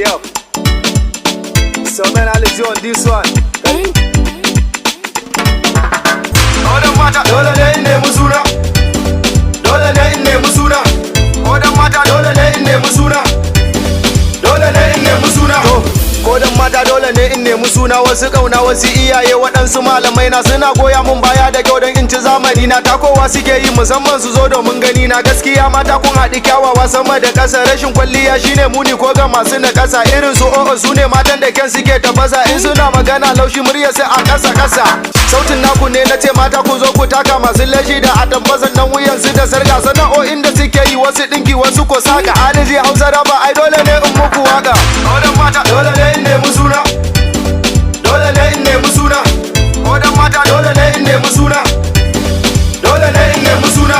Yo, so man, I'll let you on this one. Odan mata dole ne in nemi suna, dole ne in nemi suna. Odan mata dole ne in nemi suna, dole ne in nemi suna. Kodan mata dole ne in nemi suna, wasu kauna wasu iyaye waɗansu malamai na suna goya mun baya da kyau don in ci zamani na takowa suke yi musamman su zo domin gani na gaskiya mata kun haɗi kyawawa sama da ƙasa rashin kwalliya shine muni ko ga masu na ƙasa irin su o'o su ne matan da kyan suke tafasa in suna magana laushi murya sai a ƙasa sautin naku ne na ce mata ku zo ku taka masu lashi da atambasan nan wuyan su da sarga sana'o'in da suke yi wasu ɗinki wasu ko saka adiji hausa raba ai dole ne in muku waka odan mata dole ne in nemi suna, dole ne in nemi suna. Odan mata dole ne in nemi suna, dole ne in nemi suna.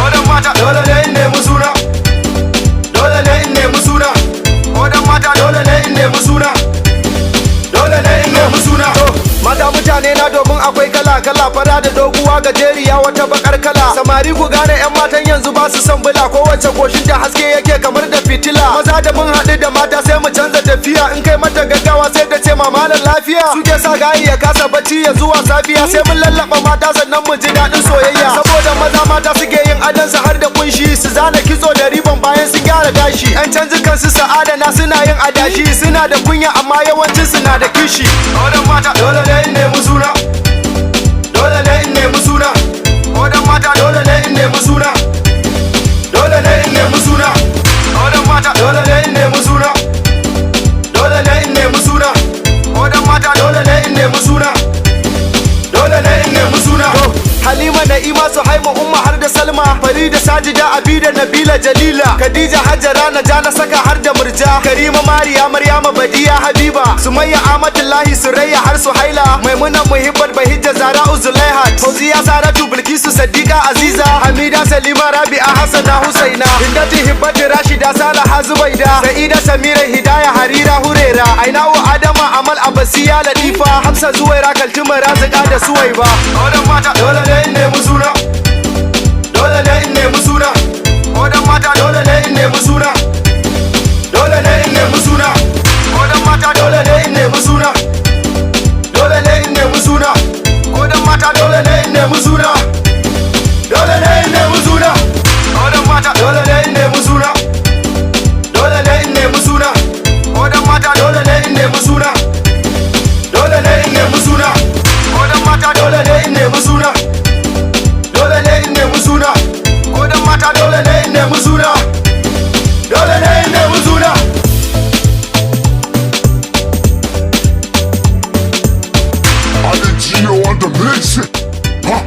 Odan mata dole ne in nemi suna, dole ne in nemi suna. Odan mata dole ne in nemi suna, dole ne in nemi suna. Mata mutane na domin akwai kala fara da doguwa gajeriya wata bakar kala samari ku gane yan matan yanzu ba su son bula kowace goshin da haske yake kamar da fitila maza da mun haɗu da mata sai mu canza tafiya in kai mata gaggawa sai ta ce mamalan lafiya suke sa gayi ya kasa bacci ya zuwa safiya sai mun lallaba mata sannan mu ji daɗin soyayya saboda maza mata suke yin adansu har da kunshi su zana kitso da ribon bayan sun gyara gashi yan canjikan su sa'ada na suna yin adashi suna da kunya amma yawancin suna da kishi odan mata dole ne in nemi suna, dole ne in nemi suna. Odan mata dole ne in nemi suna, dole ne in nemi suna. Odan mata dole ne in nemi suna, dole ne in nemi suna. Odan mata dole ne in nemi suna, dole ne in nemi suna. Halima Na'ima Suhaima Umma har da Salma Farida Sajida Abida Nabila Jalila Khadija Hajara Najala Saka har da Murja Karima Mariya Maryama Badiya Habiba Sumayya Ahmadullahi Surayya har Suhaila Maimuna Muhibbat Bahijja Zara'u Zulaihat Fauziya Saratu Bilkisu Sadiqa Aziza Hamida Salima Rabi'a Hassana Husaina Hindatu Hibbatu Rashida Salaha Zubaida Sa'ida Samira Hidaya Harira Hurera Aina'u Adama Amal Abbasiya Latifa Hafsa Zuwaira Kaltuma Razika da Suwaiba Odan mata dole ne in nemi suna, dole ne in nemi suna. Odan mata dole ne in nemi suna, dole ne in nemi suna. Odan mata dole ne in nemi suna, dole ne in nemi suna. Odan mata dole ne in nemi suna, dole ne in nemi suna. Odan mata dole ne in nemi suna, dole ne in nemi suna. Odan mata dole ne in nemi suna, dole ne in nemi suna. Odan mata dole ne in nemi suna, dole ne in nemi suna. Odan mata dole ne in nemi suna, dole ne in nemi suna. I did Gio on the mix. Huh?